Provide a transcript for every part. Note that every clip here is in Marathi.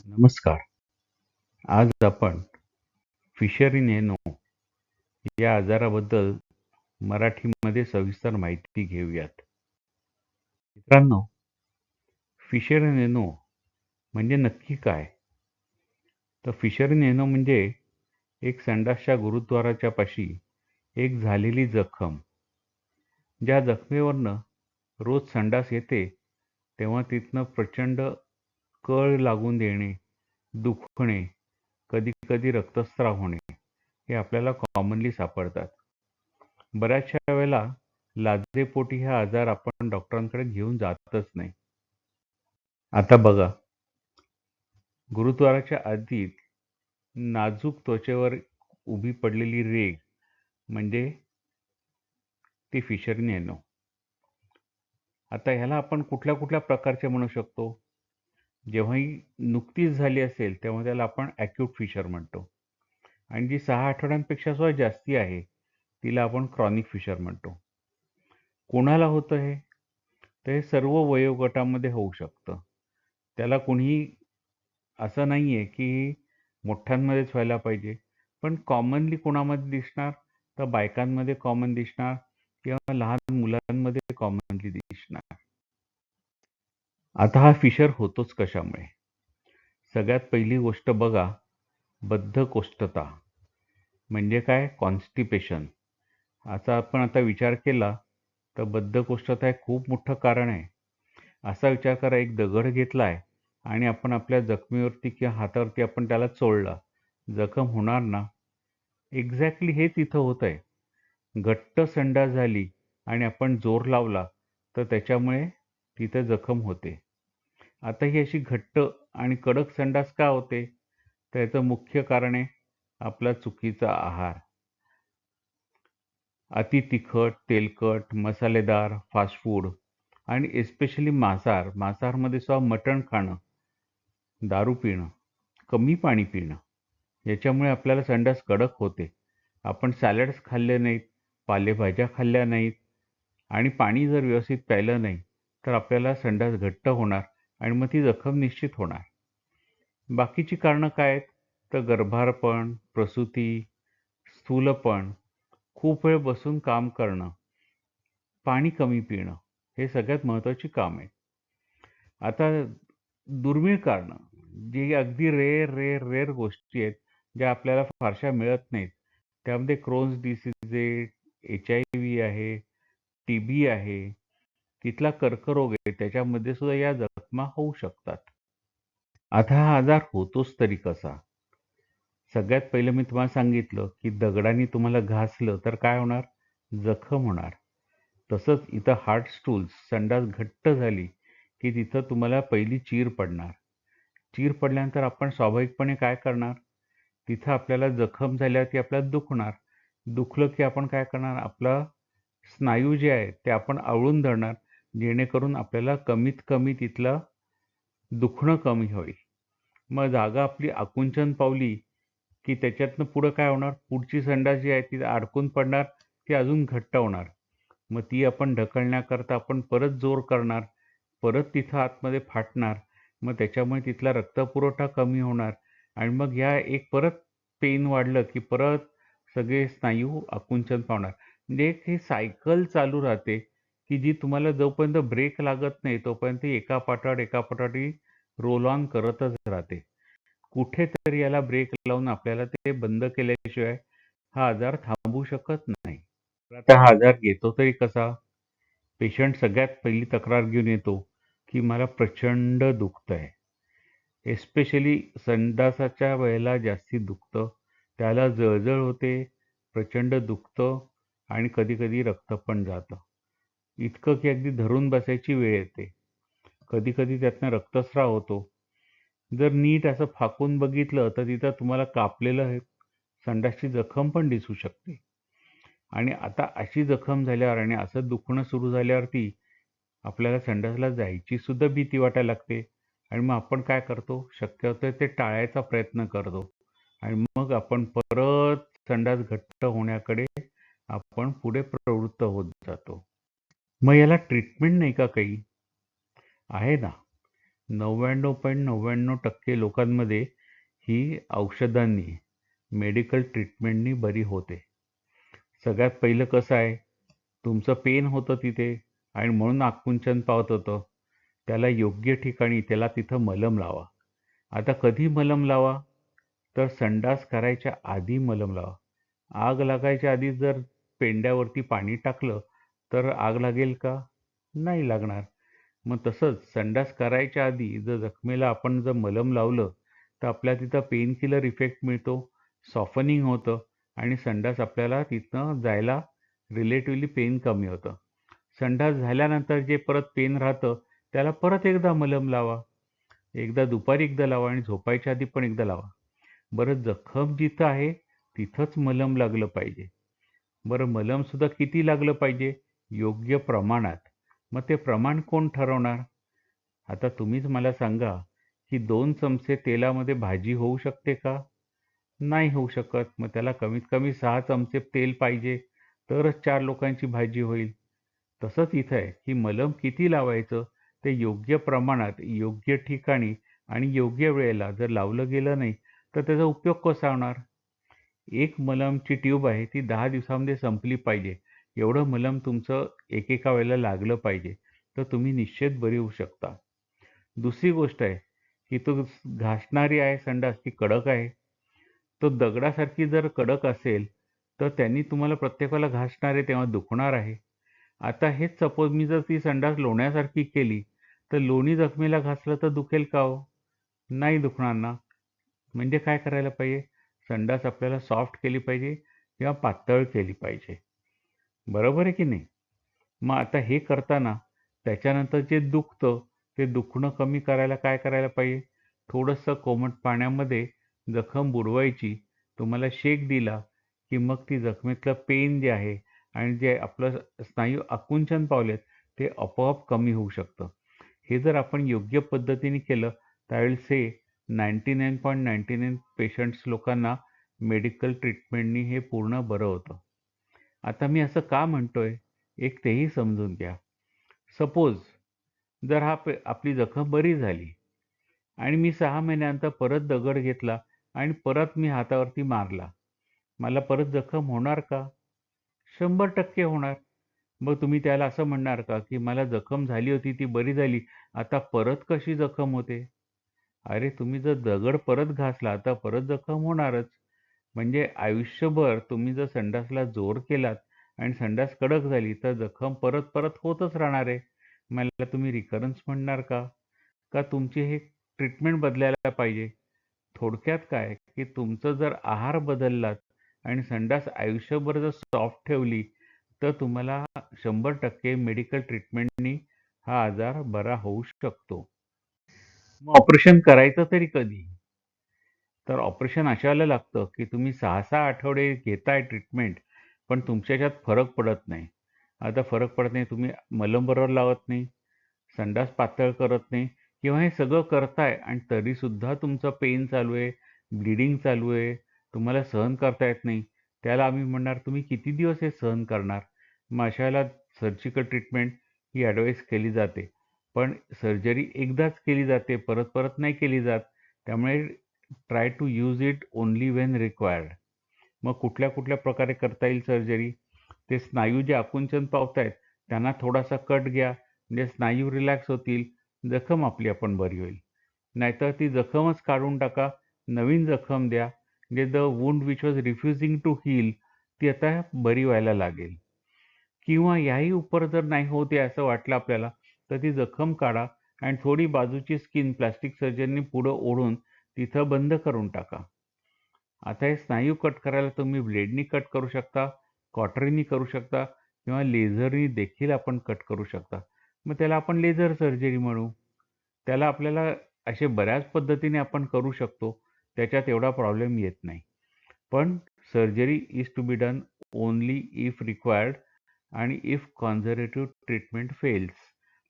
नमस्कार. आज आपण फिशर इन एनो या आजाराबद्दल मराठीमध्ये सविस्तर माहिती घेऊयात. मित्रांनो, फिशर इन एनो म्हणजे नक्की काय? तर फिशर इन एनो म्हणजे एक संडासच्या गुरुद्वाराच्या पाशी एक झालेली जखम. ज्या जखमेवरनं रोज संडास येते, तेव्हा तिथनं प्रचंड कळ लागून येणे, दुखणे, कधी-कधी रक्तस्राव होणे हे आपल्याला कॉमनली सापडतात. बऱ्याचशा वेळेला लाजेपोटी हा आजार आपण डॉक्टरांकडे घेऊन जातच नाही. आता बघा, गुरुद्वाराच्या आधीच नाजूक त्वचेवर उभी पडलेली रेघ म्हणजे ती फिशर इन एनो. आता ह्याला आपण कुठल्या कुठल्या प्रकारचे म्हणू शकतो? जेव्हा ही नुकतीच झाली असेल, तेव्हा त्याला आपण ॲक्यूट फिशर म्हणतो. आणि जी 6 आठवड्यांपेक्षा सुद्धा जास्ती आहे, तिला आपण क्रॉनिक फिशर म्हणतो. कोणाला होतं हे? तर हे सर्व वयोगटामध्ये होऊ शकतं. त्याला कुणीही असं नाही आहे की मोठ्यांमध्येच व्हायला पाहिजे. पण कॉमनली कोणामध्ये दिसणार? तर बायकांमध्ये कॉमन दिसणार किंवा लहान मुलांमध्ये कॉमनली दिसणार. आता हा फिशर होतोच कशामुळे? सगळ्यात पहिली गोष्ट बघा, बद्धकोष्ठता म्हणजे काय? कॉन्स्टिपेशन. असा आपण आता विचार केला तर बद्धकोष्ठता हे खूप मोठं कारण आहे. असा विचार करा, एक दगड घेतलाय आणि आपण आपल्या जखमेवरती किंवा हातावरती आपण त्याला चोळला, जखम होणार ना? एक्झॅक्टली हेच इथं होतंय. घट्ट संडास झाली आणि आपण जोर लावला तर त्याच्यामुळे तिथे जखम होते. आता ही अशी घट्ट आणि कडक संडास का होते? तर याचं मुख्य कारण आहे आपला चुकीचा आहार. अति तिखट, तेलकट, मसालेदार, फास्ट फूड आणि एस्पेशली मांसाहारमध्ये सुद्धा मटण खाणं, दारू पिणं, कमी पाणी पिणं याच्यामुळे आपल्याला संडास कडक होते. आपण सॅलड्स खाल्ले नाहीत, पालेभाज्या खाल्ल्या नाहीत आणि पाणी जर व्यवस्थित प्यायलं नाही तर आपल्याला संडास घट्ट होणार आणि मग ती जखम निश्चित होणार. बाकीची कारणं काय आहेत? तर गर्भारपण, प्रसूती, स्थूलपण, खूप वेळ बसून काम करणं, पाणी कमी पिणं हे सगळ्यात महत्त्वाची कामं आहेत. आता दुर्मिळ कारणं, जी अगदी रेअर गोष्टी आहेत, ज्या आपल्याला फारशा मिळत नाहीत. त्यामध्ये क्रोन्स डिसीज आहे, HIV आहे, TB आहे, तिथला कर्करोग आहे, त्याच्यामध्ये सुद्धा या जखमा होऊ शकतात. आता हा आजार होतोच तरी कसा? सगळ्यात पहिलं मी तुम्हाला सांगितलं की दगडाने तुम्हाला घासलं तर काय होणार? जखम होणार. तसंच इथं हार्ट स्टूल्स, संडास घट्ट झाली की तिथं तुम्हाला पहिली चीर पडणार. चीर पडल्यानंतर आपण स्वाभाविकपणे काय करणार? तिथं आपल्याला जखम झाल्यावरती आपल्याला दुखणार. दुखलं की आपण काय करणार? आपला स्नायू जे आहे ते आपण आवळून धरणार, जेणेकरून आपल्याला कमीत कमी तिथलं दुखणं कमी होईल. मग जागा आपली आकुंचन पावली की त्याच्यातनं पुढं काय होणार? पुढची संडास जी आहे ती अडकून पडणार, ती अजून घट्ट होणार. मग ती आपण ढकलण्याकरता आपण परत जोर करणार, परत तिथं आतमध्ये फाटणार. मग त्याच्यामुळे तिथला रक्तपुरवठा कमी होणार आणि मग ह्या एक परत पेन वाढलं की परत सगळे स्नायू आकुंचन पावणार. म्हणजे एक हे सायकल चालू राहते की जी तुम्हाला जोपर्यंत ब्रेक लागत नाही तोपर्यंत एका पाठोपाठ रोल ऑन करतच राहते. कुठेतरी याला ब्रेक लावून आपल्याला ते बंद केल्याशिवाय हा आजार थांबू शकत नाही. तर आता हा आजार येतो तरी कसा? पेशंट सगळ्यात पहिली तक्रार घेऊन येतो की मला प्रचंड दुखतंय. एस्पेशली संडासाच्या वेळेला जास्ती दुखतं, त्याला जळजळ होते, प्रचंड दुखतं आणि कधी-कधी रक्त पण जातं. इतकं की अगदी धरून बसायची वेळ येते. कधी-कधी त्यातनं रक्तस्राव होतो. जर नीट असं फाकून बघितलं तर तिथं तुम्हाला कापलेलं संडासची जखम पण दिसू शकते. आणि आता अशी जखम झाल्यावर आणि असं दुखणं सुरू झाल्यावरती आपल्याला संडासला जायची सुद्धा भीती वाटायला लागते आणि मग आपण काय करतो? शक्य होतं ते टाळायचा प्रयत्न करतो आणि मग आपण परत संडास घट्ट होण्याकडे आपण पुढे प्रवृत्त होत जातो. मग याला ट्रीटमेंट नाही का काही? आहे ना. 99.99% लोकांमध्ये ही औषधांनी, मेडिकल ट्रीटमेंटनी बरी होते. सगळ्यात पहिलं कसं आहे, तुमचं पेन होतं तिथे आणि म्हणून आकुंचन पावत होतं. त्याला योग्य ठिकाणी त्याला तिथं मलम लावा. आता कधी मलम लावा? तर संडास करायच्या आधी मलम लावा. आग लागायच्या आधी जर पेंड्यावरती पाणी टाकलं तर आग लागेल का? नाही लागणार. मग तसंच संडास करायच्या आधी जर जखमेला आपण जर मलम लावलं तर आपल्याला तिथं पेन किलर इफेक्ट मिळतो, सॉफनिंग होतं आणि संडास आपल्याला तिथनं जायला रिलेटिव्हली पेन कमी होतं. संडास झाल्यानंतर जे परत पेन राहतं त्याला परत एकदा मलम लावा. एकदा दुपारी एकदा लावा आणि झोपायच्या आधी पण एकदा लावा. बरं, जखम जिथं आहे तिथंच मलम लागलं पाहिजे. बरं, मलम सुद्धा किती लागलं पाहिजे? योग्य प्रमाणात. मग ते प्रमाण कोण ठरवणार? आता तुम्हीच मला सांगा की 2 चमचे तेलामध्ये भाजी होऊ शकते का? नाही होऊ शकत. मग त्याला कमीत कमी 6 चमचे तेल पाहिजे, तरच 4 लोकांची भाजी होईल. तसंच इथं आहे की मलम किती लावायचं ते योग्य प्रमाणात, योग्य ठिकाणी आणि योग्य वेळेला जर लावलं गेलं नाही तर त्याचा उपयोग कसा होणार? एक मलमची ट्यूब आहे ती 10 दिवसामध्ये संपली पाहिजे. एवढं मलम तुमचं एकेका वेळेला लागलं पाहिजे. तर तुम्ही निश्चित बरी होऊ शकता. दुसरी गोष्ट आहे की तो घासणारी आहे संडास ती कडक आहे. तो दगडासारखी जर कडक असेल तर त्यांनी तुम्हाला प्रत्येक वेळेला घासणार आहे तेव्हा दुखणार आहे. आता हेच सपोज मी जर ती संडास लोण्यासारखी केली तर लोणी जखमेला घासलं तर दुखेल का हो? नाही दुखणार ना. म्हणजे काय करायला पाहिजे? संडास आपल्याला सॉफ्ट केली पाहिजे किंवा पातळ केली पाहिजे. बरोबर आहे की नाही? मग आता हे करताना त्याच्यानंतर जे दुखतं ते दुखणं कमी करायला काय करायला पाहिजे? थोडंसं कोमट पाण्यामध्ये जखम बुडवायची. तुम्हाला शेक दिला की मग ती जखमेतलं पेन जे आहे आणि जे आपलं स्नायू आकुंचन पावलेत ते आपोआप कमी होऊ शकतं. हे जर आपण योग्य पद्धतीने केलं तर आय विल से 99.99 पेशंट्स लोकांना मेडिकल ट्रीटमेंटनी हे पूर्ण बरं होतं. आता मी असं का म्हणतोय? एक तेही समजून घ्या. सपोज जर आपली जखम बरी झाली आणि मी 6 महिन्यानंतर परत दगड घेतला आणि परत मी हातावरती मारला. मला परत जखम होणार का? 100% होणार. मग तुम्ही त्याला असं म्हणणार का, की मला जखम झाली होती ती बरी झाली, आता परत कशी जखम होते? अरे तुम्ही जर दगड परत घासला तर परत जखम होणारच. म्हणजे आयुष्यभर तुम्ही जर संडासला जोर केलात आणि संडास कडक झाली तर जखम परत परत होतच राहणार आहे. मला तुम्ही रिकरन्स म्हणणार का? का तुमची हे ट्रीटमेंट बदलायला पाहिजे? थोडक्यात काय की तुमचं जर आहार बदललात आणि संडास आयुष्यभर जर सॉफ्ट ठेवली तर तुम्हाला 100% मेडिकल ट्रीटमेंटनी हा आजार बरा होऊ शकतो. मग ऑपरेशन करायचं तरी कधी? तर ऑपरेशन अशाला लागतं की तुम्ही 6-6 आठवडे घेताय ट्रीटमेंट पण तुमच्या ह्याच्यात फरक पडत नाही. आता फरक पडत नाही, तुम्ही मलम बरोबर लावत नाही, संडास पातळ करत नाही किंवा हे सगळं करताय आणि तरीसुद्धा तुमचं पेन चालू आहे, ब्लीडिंग चालू आहे, तुम्हाला सहन करता येत नाही. त्याला आम्ही म्हणणार तुम्ही किती दिवस हे सहन करणार? मग अशाला सर्जिकल ट्रीटमेंट ही ॲडवाईस केली जाते. पण सर्जरी एकदाच केली जाते, परत परत नाही केली जात. त्यामुळे try to use it only when required. मग कुठल्या कुठल्या प्रकारे करता येईल सर्जरी? ते स्नायू जे आकुंचन पावतायत त्यांना थोडासा कट घ्या, म्हणजे स्नायू रिलॅक्स होतील, जखम आपली आपण बरी होईल. नाहीतर ती जखमच काढून टाका, नवीन जखम द्या, म्हणजे the wound which was refusing to heal ती आता बरी व्हायला लागेल. किंवा याही उपर जर नाही होत आहे असं वाटलं आपल्याला तर ती जखम काढा आणि थोडी बाजूची स्किन प्लास्टिक सर्जननी पुढं ओढून तिथं बंद करून टाका. आता हे स्नायू कट करायला तुम्ही ब्लेडनी कट करू शकता, कॉटरीनी करू शकता किंवा लेझरनी देखील आपण कट करू शकता. मग त्याला आपण लेझर सर्जरी म्हणू. त्याला आपल्याला असे बऱ्याच पद्धतीने आपण करू शकतो. त्याच्यात एवढा प्रॉब्लेम येत नाही. पण surgery is to be done only if required आणि इफ कॉन्झर्वेटिव्ह ट्रीटमेंट फेल्स.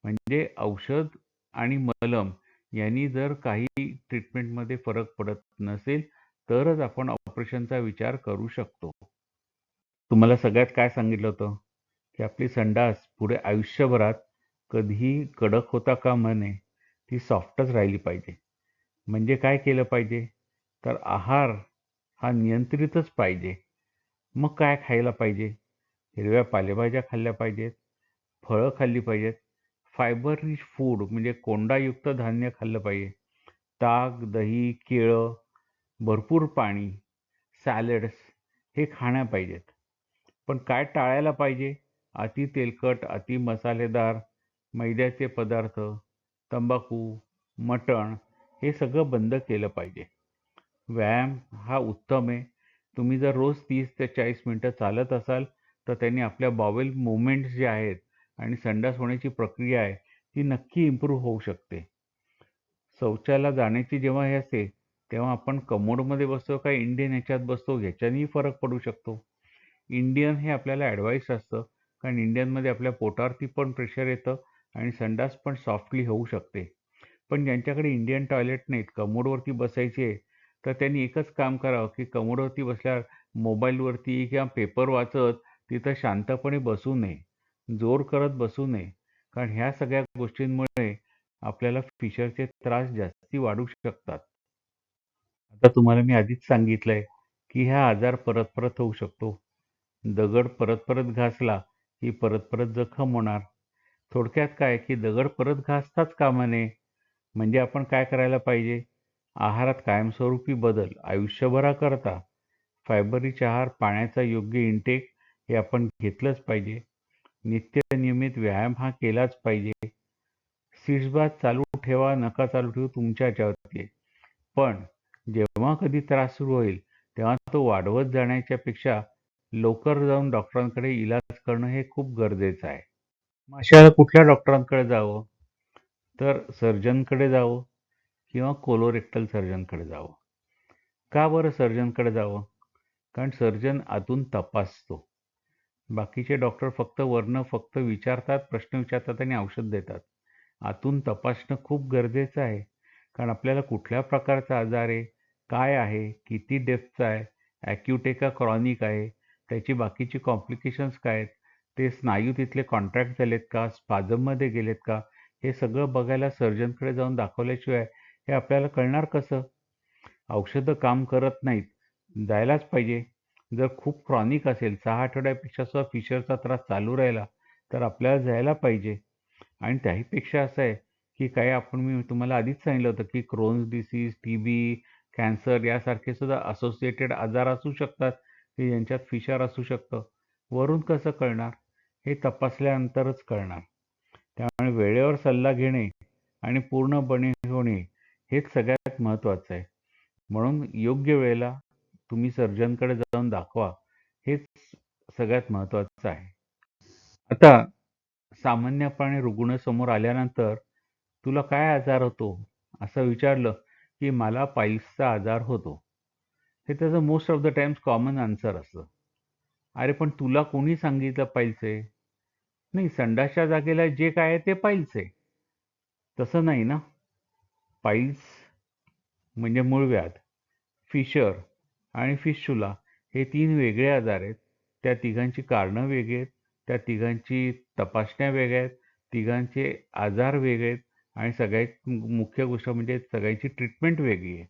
म्हणजे औषध आणि मलम यांनी जर काही ट्रीटमेंटमध्ये फरक पडत नसेल तरच आपण ऑपरेशनचा विचार करू शकतो. तुम्हाला सगळ्यात काय सांगितलं होतं की आपली संडास पुढे आयुष्यभरात कधीही कडक होता कामा नये, ती सॉफ्टच राहिली पाहिजे. म्हणजे काय केलं पाहिजे? तर आहार हा नियंत्रितच पाहिजे. मग काय खायला पाहिजे? हिरव्या पालेभाज्या खाल्ल्या पाहिजेत, फळं खाल्ली पाहिजेत, फायबर रिच फूड म्हणजे कोंडायुक्त धान्य खाल्लं पाहिजे. ताक, दही, केळं, भरपूर पाणी, सॅलड्स हे खाण्या पाहिजेत. पण काय टाळायला पाहिजे? अति तेलकट, अति मसालेदार, मैद्याचे पदार्थ, तंबाखू, मटण हे सगळं बंद केलं पाहिजे. व्यायाम हा उत्तम आहे. तुम्ही जर रोज 30 ते 40 मिनिटं चालत असाल, तर त्यांनी आपल्या बॉवेल मुव्हमेंट्स जे आहेत आणि संडास होण्याची प्रक्रिया आहे, ती नक्की इम्प्रूव्ह होऊ शकते. शौचाला जाण्याची जेव्हा हे असते, तेव्हा आपण कमोडमध्ये बसतो का इंडियन ह्याच्यात बसतो ह्याच्यानेही फरक पडू शकतो. इंडियन हे आपल्याला ॲडवाईस असतं, कारण इंडियनमध्ये आपल्या पोटावरती पण प्रेशर येतं आणि संडास पण सॉफ्टली होऊ शकते. पण ज्यांच्याकडे इंडियन टॉयलेट नाहीत, कमोडवरती बसायचे आहे, तर त्यांनी एकच काम करावं, की कमोडवरती बसल्यावर मोबाईलवरती किंवा पेपर वाचत तिथं शांतपणे बसू नये. जोर करत बसू नये. कारण ह्या सगळ्या गोष्टींमुळे आपल्याला फिशरचे त्रास जास्ती वाढू शकतात. आता तुम्हाला मी आधीच सांगितलंय, की हा आजार परत-परत होऊ शकतो. दगड परत-परत घासला, की परत-परत जखम होणार. थोडक्यात काय, की दगड परत घासताच कामा नये. म्हणजे आपण काय करायला पाहिजे? आहारात कायमस्वरूपी बदल आयुष्यभराकरता फायबर रिच आहार, पाण्याचा योग्य इंटेक हे आपण घेतलंच पाहिजे. नियमित व्यायाम हा केलाच पाहिजे. सीट्स बाथ चालू ठेवा, नका चालू ठेवू तुमच्या ह्याच्यावरती आहे. पण जेव्हा कधी त्रास सुरू होईल, तेव्हा तो वाढवत जाण्याच्या पेक्षा लवकर जाऊन डॉक्टरांकडे इलाज करणं हे खूप गरजेचं आहे. मग अशा वेळेला कुठल्या डॉक्टरांकडे जावं? तर सर्जनकडे जावं किंवा कोलोरेक्टल सर्जनकडे जावं. का बरं सर्जनकडे जावं? कारण सर्जन आतून तपासतो. बाकीचे डॉक्टर फक्त वरनं फक्त विचारतात, प्रश्न विचारतात आणि औषध देतात. आतून तपासणं खूप गरजेचं आहे. कारण आपल्याला कुठल्या प्रकारचा आजार आहे, काय आहे, किती डेप्थचा आहे, ॲक्यूट आहे का क्रॉनिक आहे, त्याची बाकीची कॉम्प्लिकेशन्स काय आहेत, ते स्नायू तिथले कॉन्ट्रॅक्ट झालेत का, स्पाझममध्ये गेलेत का, हे सगळं बघायला सर्जनकडे जाऊन दाखवल्याशिवाय हे आपल्याला कळणार कसं? औषधं काम करत नाहीत. जायलाच पाहिजे. जर खूप क्रॉनिक असेल, 6 आठवड्यापेक्षा सुद्धा फिशरचा त्रास चालू राहिला, तर आपल्याला जायला पाहिजे. आणि त्याहीपेक्षा असं आहे, की काही मी तुम्हाला आधीच सांगितलं होतं, की क्रोन्स डिसीज, टीबी, कॅन्सर यासारखे सुद्धा असोसिएटेड आजार असू शकतात, की ज्यांच्यात फिशर असू शकतं. वरून कसं कळणार? हे तपासल्यानंतरच कळणार. त्यामुळे वेळेवर सल्ला घेणे आणि पूर्णपणे होणे हेच सगळ्यात महत्त्वाचं आहे. म्हणून योग्य वेळेला तुम्ही सर्जनकडे जाऊन दाखवा, हेच सगळ्यात महत्त्वाचं आहे. आता सामान्यपणे रुग्ण समोर आल्यानंतर तुला काय आजार होतो? असं विचारलं, की मला पाईल्सचा आजार होतो. हे त्याचं most of the Times common answer असतं. अरे पण तुला कोणी सांगितलं पाईल्स आहे? नाही, संडासच्या जागेला जे काय आहे ते पाईल्स आहे. तसं नाही ना. पाईल्स म्हणजे मूळव्याध, फिशर आणि फिस्चुला हे 3 वेगळे आजार आहेत. त्या तिघांची कारणं वेगळी आहेत. त्या तिघांची तपासण्या वेगळ्या आहेत. तिघांचे आजार वेगळे आहेत आणि सगळ्यात मुख्य गोष्ट म्हणजे सगळ्यांची ट्रीटमेंट वेगळी आहे.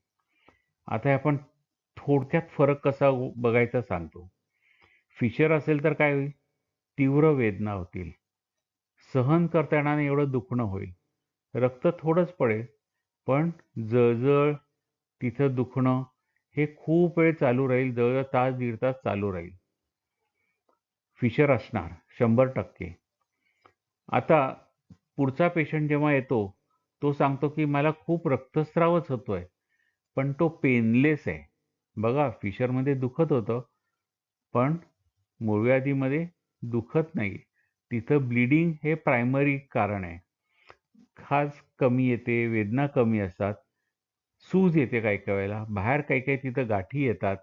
आता आपण थोडक्यात फरक कसा बघायचा सांगतो. फिशर असेल तर काय होईल? तीव्र वेदना होतील. सहन करता येणार नाही एवढं दुखणं होईल. रक्त थोडंच पडेल, पण जळजळ, तिथं दुखणं हे खूप वेळ चालू राहील. जवळजवळ तास, दीड तास चालू राहील. फिशर असणार 100%. आता पुढचा पेशंट जेव्हा येतो, तो सांगतो की मला खूप रक्तस्रावच होतोय, पण तो पेनलेस आहे. बघा फिशरमध्ये दुखत होतं, पण मूळव्याधीमध्ये दुखत नाही. तिथं ब्लीडिंग हे प्रायमरी कारण आहे. खाज कमी येते, वेदना कमी असतात, सूज येते काही-काही वेळेला. बाहेर काही-काही तिथं गाठी येतात,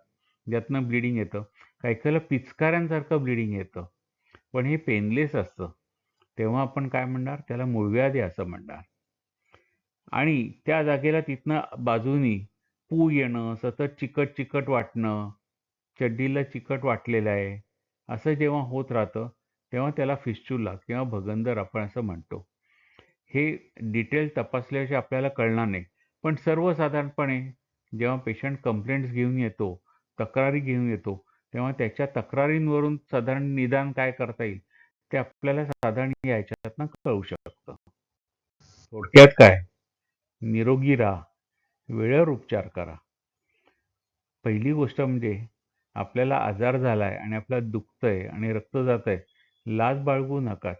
ज्यातनं ब्लीडिंग येतं. काही-काही वेळेला पिचकाऱ्यांसारखं ब्लीडिंग येतं. पण हे पेनलेस असतं. तेव्हा आपण काय म्हणणार? त्याला मूळव्याध आहे असं म्हणणार. आणि त्या जागेला तिथनं बाजूनी पू येणं, सतत चिकट-चिकट वाटणं, चड्डीला चिकट वाटलेलं आहे, असं जेव्हा होत राहतं, तेव्हा त्याला फिस्चुला किंवा भगंदर आपण असं म्हणतो. हे डिटेल तपासल्याशिवाय आपल्याला कळणार नाही. पण सर्वसाधारणपणे जेव्हा पेशंट कंप्लेंट्स घेऊन येतो, तक्रारी घेऊन येतो, तेव्हा त्याच्या तक्रारींवरून साधारण निदान काय करता येईल ते आपल्याला साधारण याच्यातनं कळू शकतं. थोडक्यात काय, निरोगी राहा, वेळेवर उपचार करा. पहिली गोष्ट म्हणजे आपल्याला आजार झालाय आणि आपल्याला दुखतंय आणि रक्त जातंय, लाज बाळगू नकात.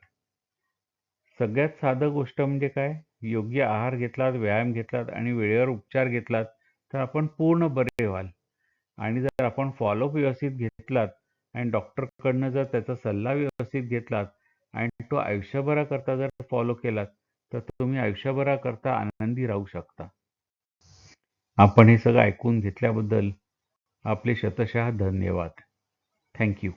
सगळ्यात साधं गोष्ट म्हणजे काय, योग्य आहार घेतलात, व्यायाम घेतलात आणि वेळेवर उपचार घेतलात तर आपण पूर्ण बरे व्हाल. आणि जर आपण फॉलोअप व्यवस्थित घेतलात आणि डॉक्टरकडनं जर त्याचा सल्ला व्यवस्थित घेतलात आणि तो आयुष्यभराकरता जर फॉलो केलात तर तुम्ही आयुष्यभराकरता आनंदी राहू शकता. आपण हे सगळं ऐकून घेतल्याबद्दल आपले शतशः धन्यवाद. Thank you.